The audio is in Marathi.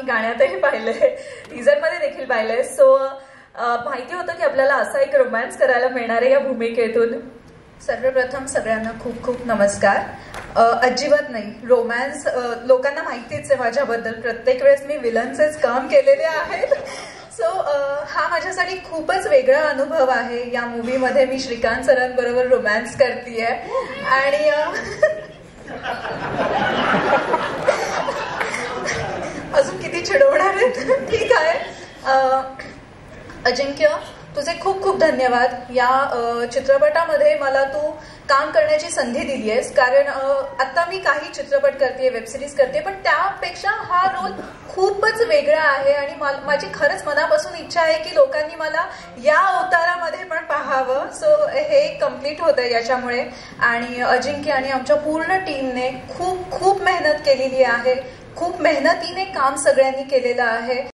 मी गाण्यातही पाहिलंय, टीजरमध्ये देखील पाहिलंय. सो माहिती होतं की आपल्याला असा एक रोमॅन्स करायला मिळणार आहे या भूमिकेतून. सर्वप्रथम सगळ्यांना खूप खूप नमस्कार. अजिबात नाही, रोमॅन्स लोकांना माहितीच आहे माझ्याबद्दल, प्रत्येक वेळेस मी विलनचेच काम केलेले आहेत. सो हा माझ्यासाठी खूपच वेगळा अनुभव आहे. या मूवीमध्ये मी श्रीकांत सरांबरोबर रोमॅन्स करतेय आणि अजून किती चिडवणार आहेत. ठीक आहे. अजिंक्य, तुझे खूप खूप धन्यवाद. या चित्रपटामध्ये मला तू काम करण्याची संधी दिली आहेस, कारण आता मी काही चित्रपट करते, वेब सिरीज करते, पण त्यापेक्षा हा रोल खूपच वेगळा आहे आणि माझी खरंच मनापासून इच्छा आहे की लोकांनी मला या अवतारामध्ये पण पाहावं. सो हे कम्प्लीट होतंय याच्यामुळे. आणि अजिंक्य आणि आमच्या पूर्ण टीमने खूप खूप मेहनत केलेली आहे, खूप मेहनतीने काम सगळ्यांनी केलेलं आहे.